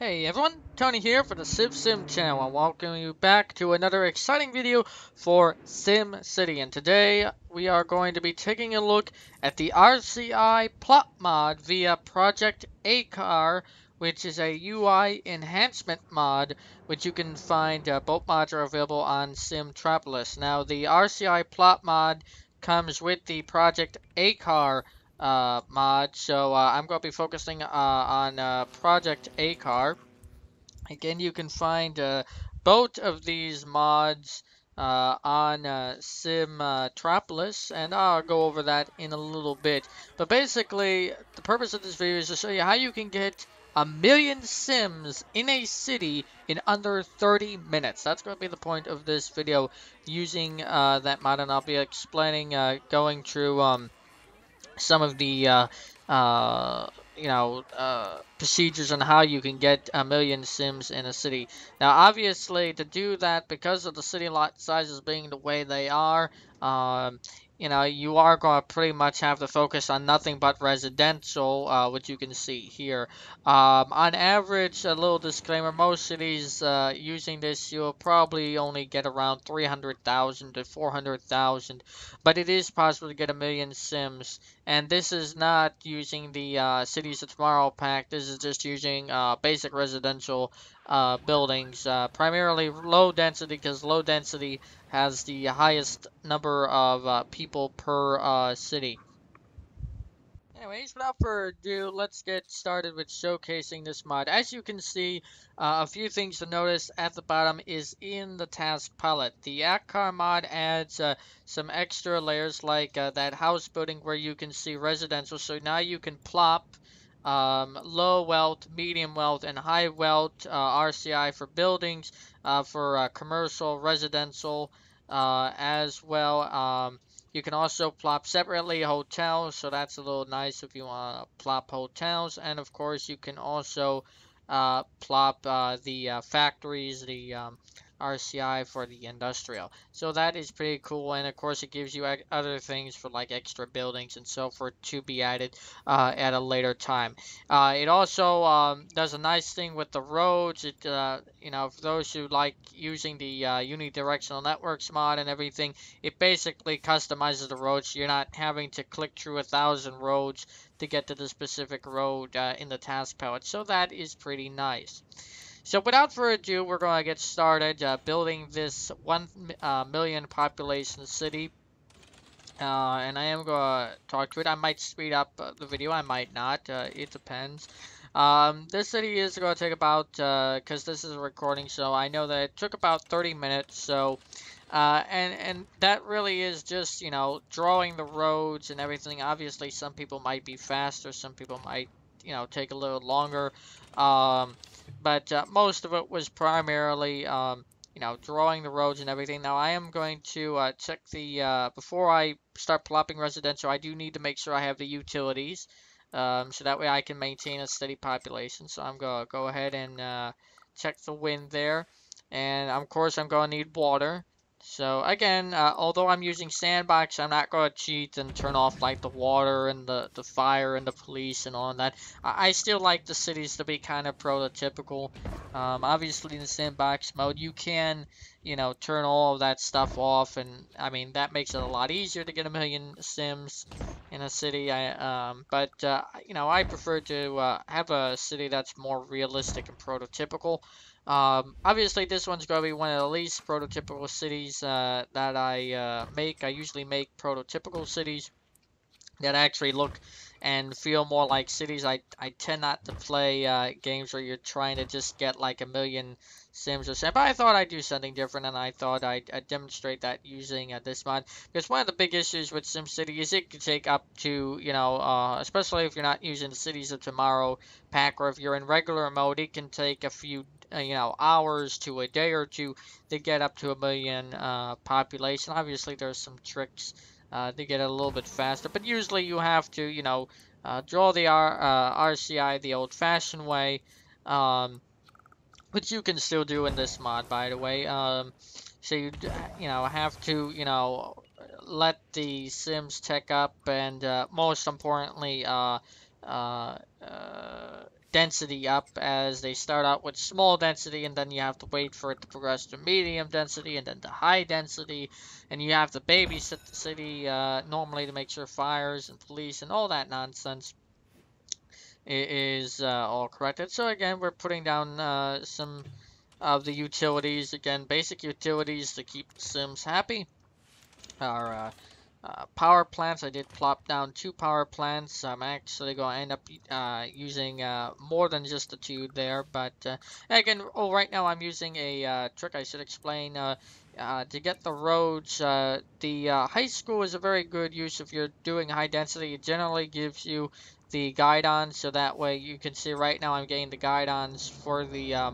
Hey everyone, Tony here for the Sim channel. I welcome you back to another exciting video for SimCity. And today we are going to be taking a look at the RCI Plop Mod via Project AKAR, which is a UI enhancement mod, which you can find. Both mods are available on simtropolis. Now the RCI Plop Mod comes with the Project AKAR mod. So I'm going to be focusing on Project AKAR. Again, you can find both of these mods on Simtropolis, and I'll go over that in a little bit. But basically, the purpose of this video is to show you how you can get 1,000,000 Sims in a city in under 30 minutes. That's going to be the point of this video using that mod, and I'll be explaining, going through some of the uh, procedures on how you can get 1,000,000 Sims in a city. Now, obviously, to do that, because of the city lot sizes being the way they are, um, you are going to pretty much have to focus on nothing but residential, which you can see here. On average, a little disclaimer, most cities using this, you'll probably only get around 300,000 to 400,000, but it is possible to get 1,000,000 Sims. And this is not using the Cities of Tomorrow pack. This is just using basic residential buildings, primarily low density, because low density has the highest number of people per city. Anyways, without further ado, let's get started with showcasing this mod. As you can see, a few things to notice at the bottom is in the task palette. The AKAR mod adds some extra layers like that house building where you can see residential. So now you can plop low wealth, medium wealth, and high wealth RCI for buildings, for commercial, residential, as well. You can also plop separately hotels, so that's a little nice if you want to plop hotels. And of course, you can also plop the factories, the RCI for the industrial. So that is pretty cool. And of course, it gives you other things for like extra buildings and so forth to be added at a later time. It also does a nice thing with the roads. It, for those who like using the unidirectional networks mod and everything, it basically customizes the roads. So you're not having to click through 1,000 roads to get to the specific road in the task palette. So that is pretty nice. So without further ado, we're going to get started building this 1,000,000 population city. And I am going to talk to it. I might speed up the video, I might not. It depends. This city is going to take about, because this is a recording, so I know that it took about 30 minutes. So, and that really is just, drawing the roads and everything. Obviously, some people might be faster, some people might, take a little longer. But most of it was primarily, drawing the roads and everything. Now I am going to check the, before I start plopping residential, I do need to make sure I have the utilities, so that way I can maintain a steady population. So I'm going to go ahead and check the wind there. And of course I'm going to need water. So again, although I'm using sandbox, I'm not going to cheat and turn off like the water and the fire and the police and all that. I still like the cities to be kind of prototypical. Obviously in the sandbox mode, you can, turn all of that stuff off, and I mean that makes it a lot easier to get 1,000,000 Sims in a city. I prefer to have a city that's more realistic and prototypical. Obviously, this one's going to be one of the least prototypical cities that I make. I usually make prototypical cities that actually look and feel more like cities. I tend not to play games where you're trying to just get like 1,000,000 Sims or something. But I thought I'd do something different, and I thought I'd demonstrate that using this mod. Because one of the big issues with SimCity is it can take up to, especially if you're not using the Cities of Tomorrow pack, or if you're in regular mode, it can take a few hours to a day or two to get up to 1,000,000 population. Obviously, there's some tricks to get it a little bit faster, but usually you have to, draw the RCI the old-fashioned way, which you can still do in this mod, by the way. So you have to, let the Sims tech up, and most importantly, uh, density up, as they start out with small density, and then you have to wait for it to progress to medium density and then to high density, and you have to babysit the city normally to make sure fires and police and all that nonsense is all corrected. So again, we're putting down some of the utilities, again, basic utilities to keep the Sims happy. Our power plants, I did plop down 2 power plants. I'm actually going to end up using more than just the 2 there, but again, right now I'm using a trick I should explain. To get the roads, the high school is a very good use if you're doing high density. It generally gives you the guidons, so that way you can see right now I'm getting the guidons for the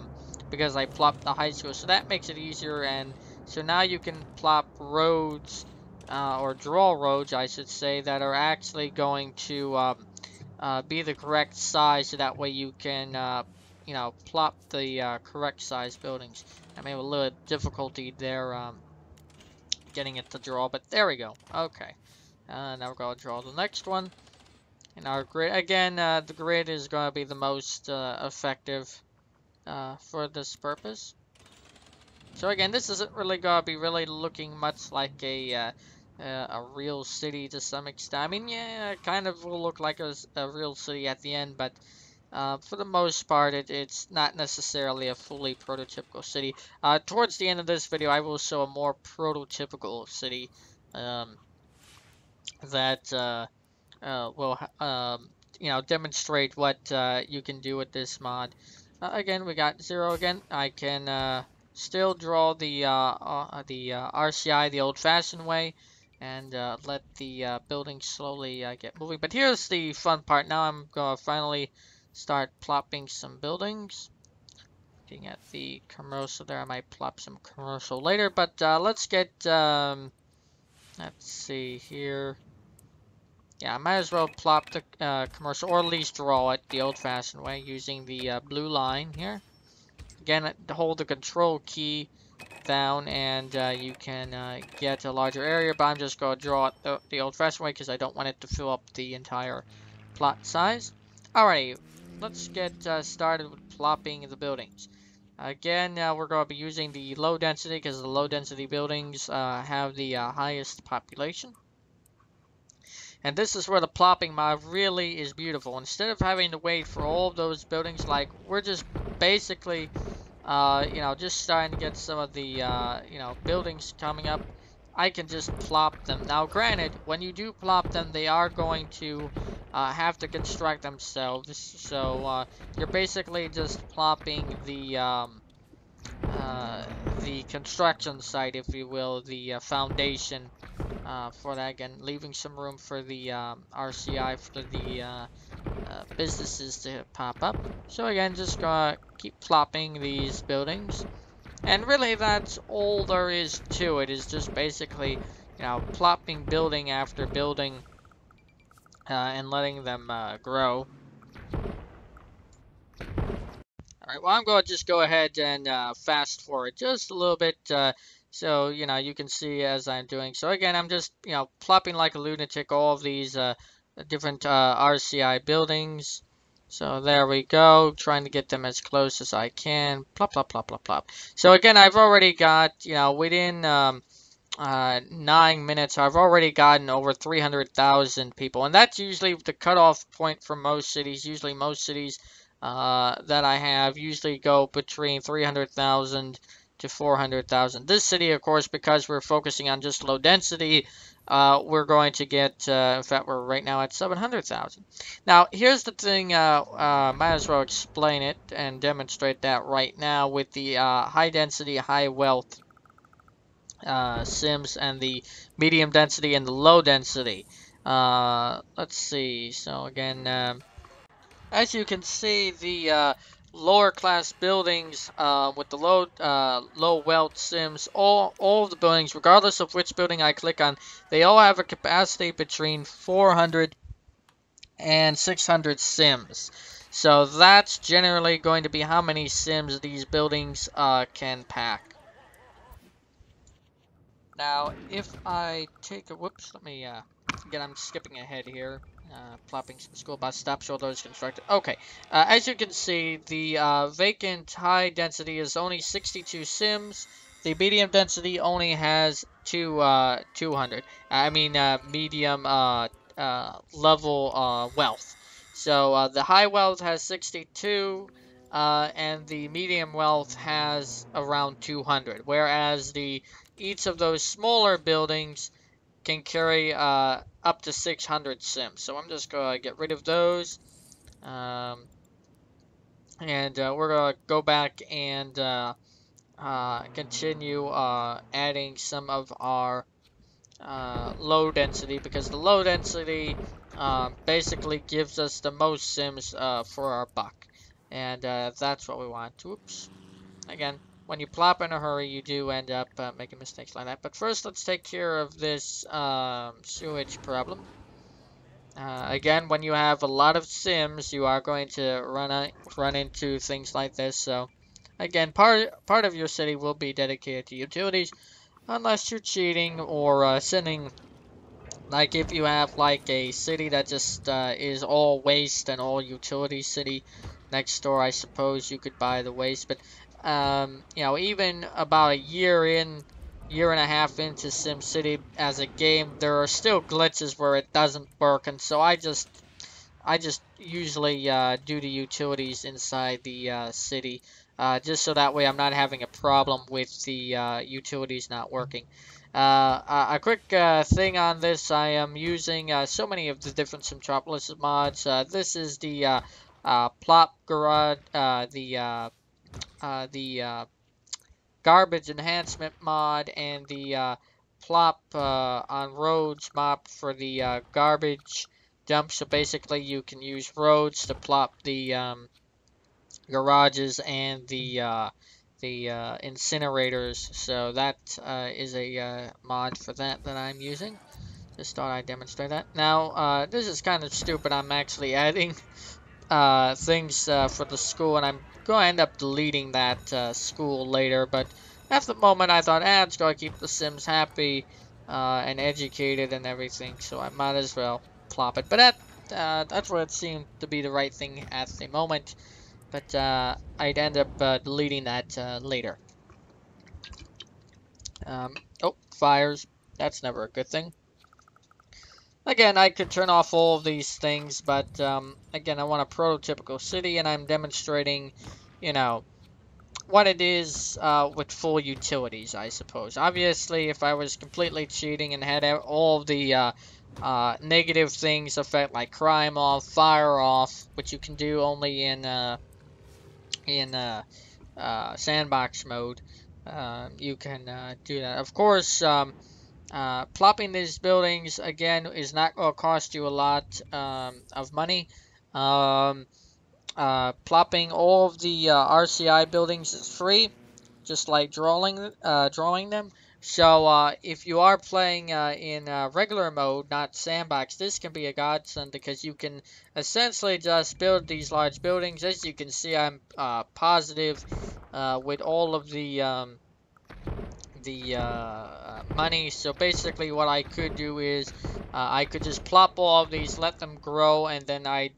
because I plopped the high school, so that makes it easier. And so now you can plop roads or draw roads, I should say, that are actually going to be the correct size, so that way you can, you know, plop the correct size buildings. I may have a little difficulty there getting it to draw, but there we go. Okay, now we're going to draw the next one. And our grid, again, the grid is going to be the most effective for this purpose. So again, this isn't really gonna be really looking much like a real city to some extent. I mean, yeah, it kind of will look like a real city at the end, but for the most part, it's not necessarily a fully prototypical city. Towards the end of this video, I will show a more prototypical city um, that will you know, demonstrate what you can do with this mod. Again, we got 0 again. I can still draw the RCI the old-fashioned way and let the building slowly get moving. But here's the fun part. Now I'm going to finally start plopping some buildings. Looking at the commercial there, I might plop some commercial later. But let's get, let's see here. Yeah, I might as well plop the commercial, or at least draw it the old-fashioned way using the blue line here. Again, hold the control key down and you can get a larger area, but I'm just going to draw it the old-fashioned way because I don't want it to fill up the entire plot size. Alrighty, let's get started with plopping the buildings. Again, we're going to be using the low density because the low density buildings have the highest population. And this is where the plopping mod really is beautiful. Instead of having to wait for all of those buildings, like, we're just basically, you know, just starting to get some of the, you know, buildings coming up. I can just plop them. Now, granted, when you do plop them, they are going to have to construct themselves. So, you're basically just plopping the construction site, if you will, the foundation for that. Again, leaving some room for the RCI for the businesses to pop up. So again, just gonna keep plopping these buildings, and really that's all there is to it. Is just basically, you know, plopping building after building and letting them grow. Alright, well, I'm going to just go ahead and fast forward just a little bit so, you know, you can see as I'm doing. So, again, I'm just, you know, plopping like a lunatic all of these different RCI buildings. So, there we go, trying to get them as close as I can. Plop, plop, plop, plop, plop. So, again, I've already got, you know, within 9 minutes, I've already gotten over 300,000 people. And that's usually the cutoff point for most cities. Usually most cities that I have usually go between 300,000 to 400,000. This city, of course, because we're focusing on just low density, we're going to get, in fact, we're right now at 700,000. Now, here's the thing, might as well explain it and demonstrate that right now with the high density, high wealth Sims and the medium density and the low density. Let's see, so again, as you can see, the lower class buildings with the low wealth Sims, all of the buildings, regardless of which building I click on, they all have a capacity between 400 and 600 Sims. So that's generally going to be how many Sims these buildings can pack. Now, if I take a, whoops, let me, again, I'm skipping ahead here. Plopping some school bus stops, all those constructed. Okay, as you can see, the vacant high density is only 62 sims. The medium density only has 200. I mean, medium level wealth. So the high wealth has 62, and the medium wealth has around 200. Whereas the each of those smaller buildings can carry up to 600 sims. So I'm just going to get rid of those. Um, and we're going to go back and continue adding some of our low density, because the low density basically gives us the most sims for our buck. And that's what we want. Oops. Again, when you plop in a hurry, you do end up making mistakes like that. But first, let's take care of this sewage problem. Again, when you have a lot of sims, you are going to run into things like this. So, again, part of your city will be dedicated to utilities, unless you're cheating or sending. Like if you have like a city that just is all waste and all utility city next door, I suppose you could buy the waste. But you know, even about a year and a half into SimCity as a game, there are still glitches where it doesn't work, and so I just usually do the utilities inside the city, just so that way I'm not having a problem with the utilities not working. A quick thing on this, I am using so many of the different Simtropolis mods. This is the Plop Garage, the garbage enhancement mod, and the plop on roads mod for the garbage dump. So basically you can use roads to plop the garages and the incinerators. So that is a mod for that I'm using. Just thought I'd demonstrate that. Now this is kind of stupid. I'm actually adding things for the school, and I'm going to end up deleting that school later, but at the moment I thought, it's going to keep the Sims happy and educated and everything, so I might as well plop it. But that's what it seemed to be the right thing at the moment, but I'd end up deleting that later. Oh, fires. That's never a good thing. Again, I could turn off all of these things, but again, I want a prototypical city, and I'm demonstrating, you know, what it is with full utilities, I suppose. Obviously, if I was completely cheating and had all of the negative things affect, like crime off, fire off, which you can do only in sandbox mode, you can do that. Of course, plopping these buildings again is not going to cost you a lot of money. Um, Plopping all of the RCI buildings is free, just like drawing them. So if you are playing in regular mode, not sandbox, this can be a godsend, because you can essentially just build these large buildings. As you can see, I'm positive with all of the money. So basically what I could do is I could just plop all of these, let them grow, and then I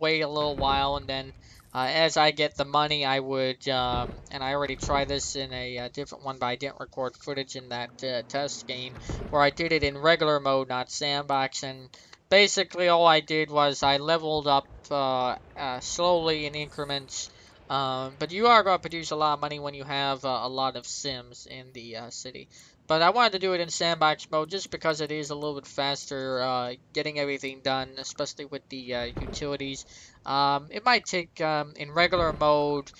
wait a little while, and then as I get the money, I would and I already tried this in a different one, but I didn't record footage in that test game, where I did it in regular mode, not sandbox. And basically all I did was I leveled up slowly in increments. But you are going to produce a lot of money when you have a lot of Sims in the city. But I wanted to do it in sandbox mode just because it is a little bit faster getting everything done, especially with the utilities. It might take, in regular mode,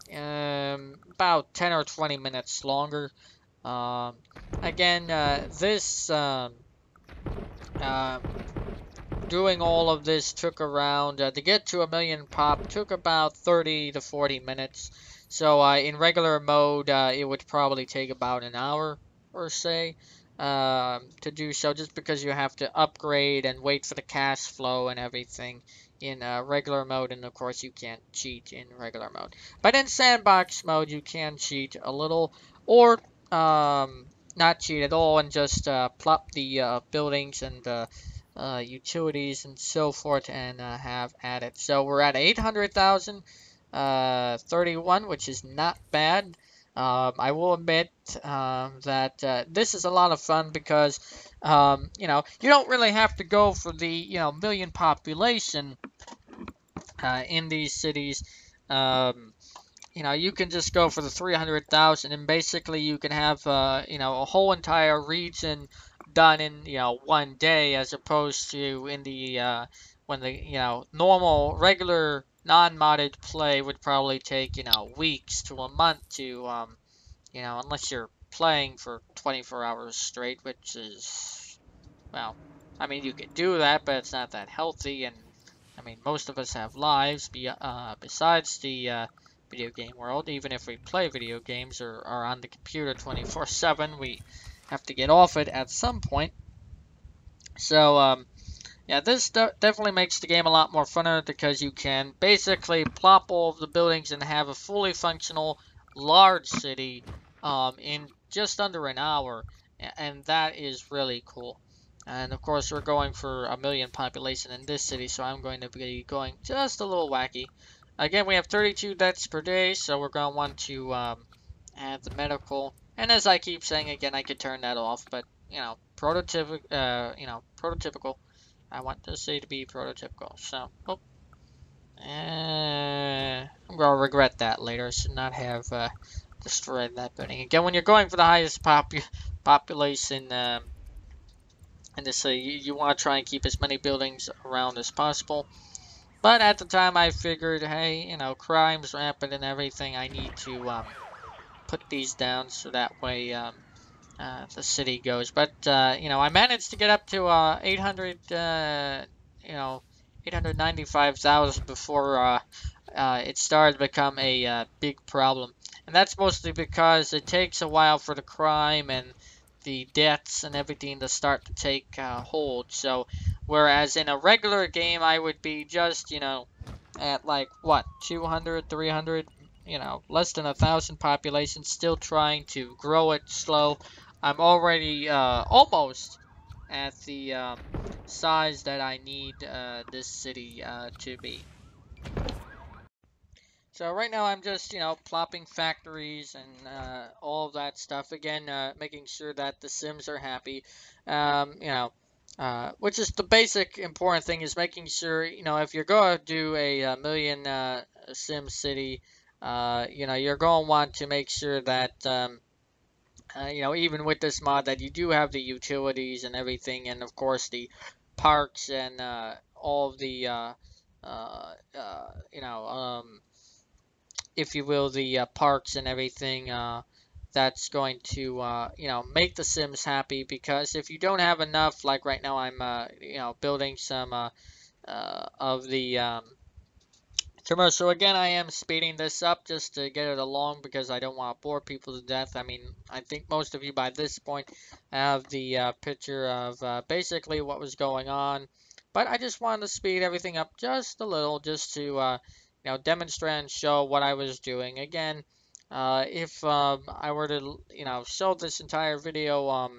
about 10 or 20 minutes longer. Um, Again, this uh, doing all of this took around, to get to 1,000,000 pop, took about 30 to 40 minutes. So in regular mode, it would probably take about an hour or say to do so, just because you have to upgrade and wait for the cash flow and everything in regular mode. And of course, you can't cheat in regular mode. But in sandbox mode, you can cheat a little, or not cheat at all, and just plop the buildings and utilities and so forth, and have added. So we're at 800,031, which is not bad. I will admit that this is a lot of fun because you don't really have to go for the million population in these cities. Um, you can just go for the 300,000, and basically you can have a whole entire region done in one day, as opposed to in the when the normal regular non-modded play would probably take weeks to a month to unless you're playing for 24 hours straight, which is, well, I mean, you could do that, but it's not that healthy. And I mean, most of us have lives besides the video game world. Even if we play video games or are on the computer 24/7, we have to get off it at some point. So, yeah, this definitely makes the game a lot more funner because you can basically plop all of the buildings and have a fully functional large city in just under an hour, and that is really cool. And of course, we're going for a million population in this city, so I'm going to be going just a little wacky. Again, we have 32 deaths per day, so we're going to want to add the medical. And as I keep saying again, I could turn that off, but prototypical. I want the city to be prototypical. So, I'm gonna regret that later. I should not have destroyed that building. Again, when you're going for the highest population in the city, you want to try and keep as many buildings around as possible. But at the time, I figured, hey, crime's rampant and everything. I need to put these down so that way the city goes. But I managed to get up to 895,000 before it started to become a big problem. And that's mostly because it takes a while for the crime and the deaths and everything to start to take hold. So whereas in a regular game I would be just at like what, 200, 300, less than 1,000 population, still trying to grow it slow. I'm already almost at the size that I need this city to be. So right now I'm just, plopping factories and all of that stuff. Again, making sure that the Sims are happy. Which is the basic important thing, is making sure, if you're going to do a million Sim City, you're going to want to make sure that, even with this mod, that you do have the utilities and everything, and of course the parks and all of the, uh, uh, you know, um, if you will, the parks and everything that's going to, make the Sims happy. Because if you don't have enough, like right now, I'm, building some of the commercial. Again, I am speeding this up just to get it along because I don't want to bore people to death. I mean, I think most of you by this point have the picture of basically what was going on. But I just wanted to speed everything up just a little, just to demonstrate and show what I was doing. Again, if I were to show this entire video,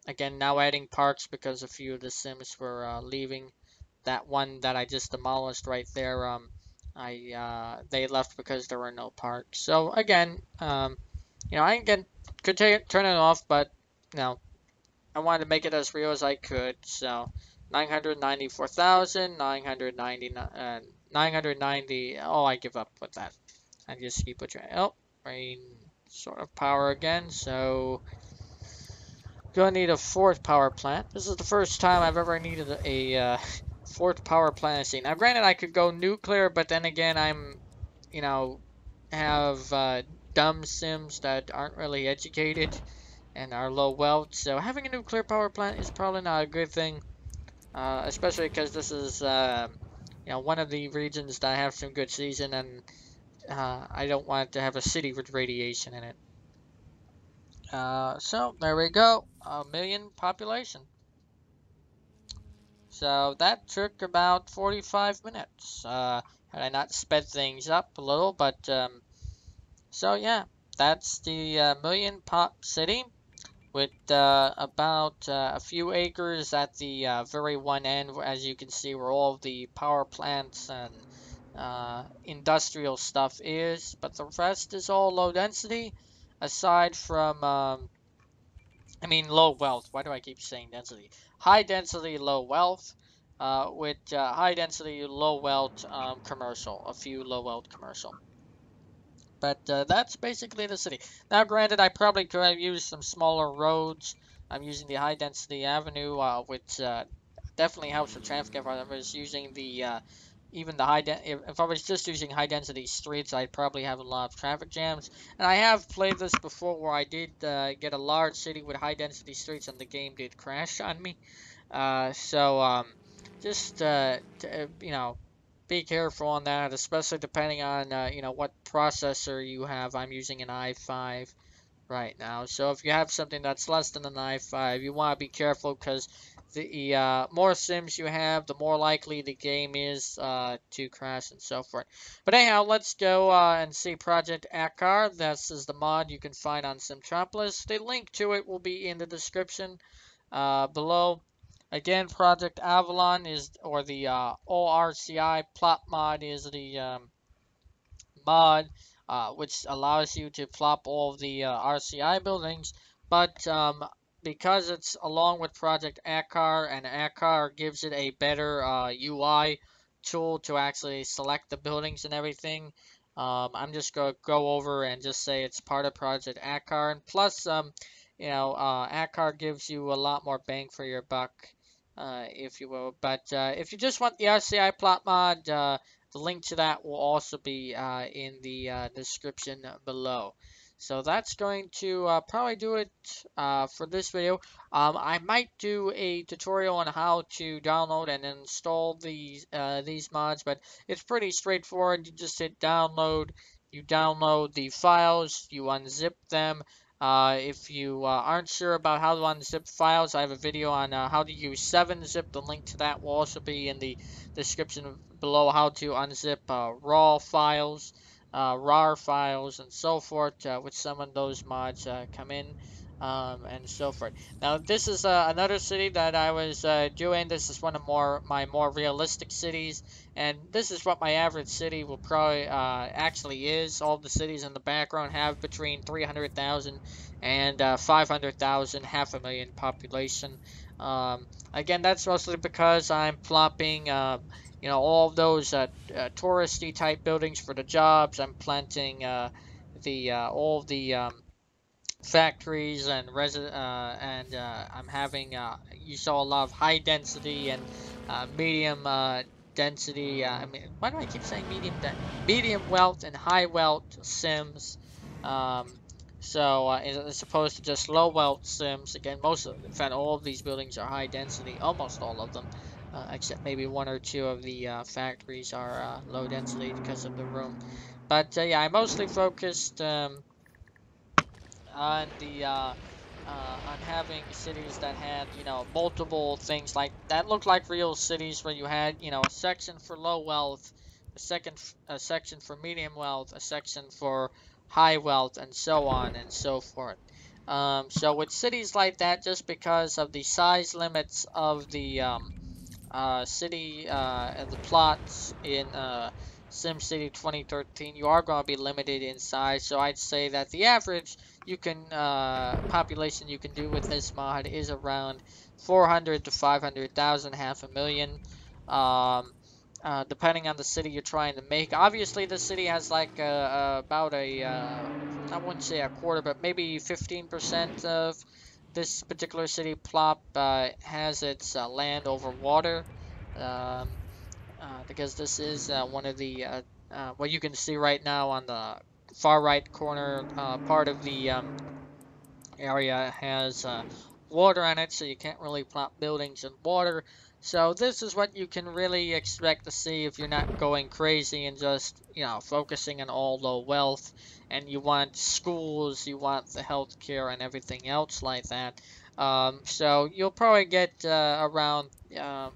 again, now adding parks because a few of the Sims were leaving. That one that I just demolished right there, they left because there were no parks. So again, I again could turn it off, but I wanted to make it as real as I could. So 990. Oh, I give up with that. I just keep it. Oh, rain sort of power again. So gonna need a fourth power plant. This is the first time I've ever needed a fourth power plant scene. Now, granted, I could go nuclear, but then again, I'm, have dumb Sims that aren't really educated and are low wealth. So having a nuclear power plant is probably not a good thing, especially because this is, one of the regions that have some good season, and I don't want to have a city with radiation in it. So there we go, a million population. So that took about 45 minutes. Had I not sped things up a little, but so yeah, that's the million pop city with about a few acres at the very one end, as you can see, where all of the power plants and industrial stuff is. But the rest is all low density, aside from I mean, low wealth. Why do I keep saying density? High density, low wealth. With high density, low wealth commercial. A few low wealth commercial. But that's basically the city. Now, granted, I probably could have used some smaller roads. I'm using the high density avenue, which definitely helps with traffic. If I was using the even the if I was just using high density streets, I'd probably have a lot of traffic jams. And I have played this before, where I did get a large city with high density streets, and the game did crash on me. Just you know, be careful on that, especially depending on what processor you have. I'm using an i5 right now, so if you have something that's less than an i5, you want to be careful, because the more sims you have, the more likely the game is to crash and so forth. But anyhow, let's go and see Project AKAR. This is the mod you can find on Simtropolis. The link to it will be in the description below. Again, Project Avalon is, or the ORCI Plop Mod is the mod, which allows you to plop all of the RCI buildings. But because it's along with Project AKAR, and AKAR gives it a better UI tool to actually select the buildings and everything, I'm just going to go over and just say it's part of Project AKAR. And plus, AKAR gives you a lot more bang for your buck, if you will. But if you just want the RCI plot mod, the link to that will also be in the description below. So that's going to probably do it for this video. I might do a tutorial on how to download and install these mods, but it's pretty straightforward. You just hit download, you download the files, you unzip them. If you aren't sure about how to unzip files, I have a video on how to use 7-zip. The link to that will also be in the description below, how to unzip raw files, RAR files, and so forth, with some of those mods come in, and so forth. Now, this is another city that I was doing. This is one of my more realistic cities, and this is what my average city will probably actually is. All the cities in the background have between 300,000 and 500,000, half a million population. Again, that's mostly because I'm plopping all of those touristy type buildings for the jobs. I'm planting the all of the factories and I'm having you saw a lot of high density and medium density. I mean, why do I keep saying medium wealth and high wealth sims? Um, as opposed to just low wealth sims. Again, in fact, all of these buildings are high density, almost all of them, except maybe one or two of the factories are low density because of the room. But yeah, I mostly focused on the on having cities that had multiple things like that looked like real cities, where you had a section for low wealth, a section for medium wealth, a section for high wealth, and so on and so forth. So with cities like that, just because of the size limits of the city and the plots in SimCity 2013, you are going to be limited in size. So I'd say that the average population you can do with this mod is around 400 to 500,000, half a million. Depending on the city you're trying to make. Obviously, the city has like about I wouldn't say a quarter, but maybe 15% of this particular city plop has its land over water, um, because this is one of the what you can see right now on the far right corner part of the area has water on it, so you can't really plop buildings in water. So this is what you can really expect to see if you're not going crazy and just, focusing on all low wealth, and you want schools, you want the healthcare and everything else like that. So you'll probably get around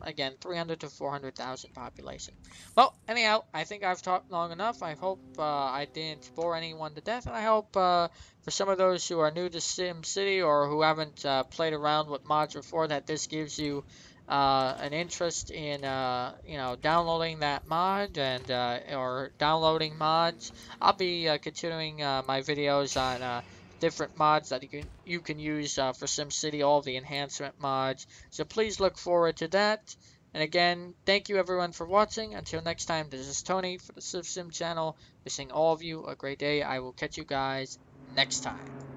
again 300 to 400,000 population. Well, anyhow, I think I've talked long enough. I hope I didn't bore anyone to death, and I hope for some of those who are new to SimCity or who haven't played around with mods before, that this gives you an interest in downloading that mod and or downloading mods. I'll be continuing my videos on different mods that you can use for SimCity, all the enhancement mods. So please look forward to that. And again, thank you everyone for watching. Until next time, this is Tony for the SimCity channel. Wishing all of you a great day. I will catch you guys next time.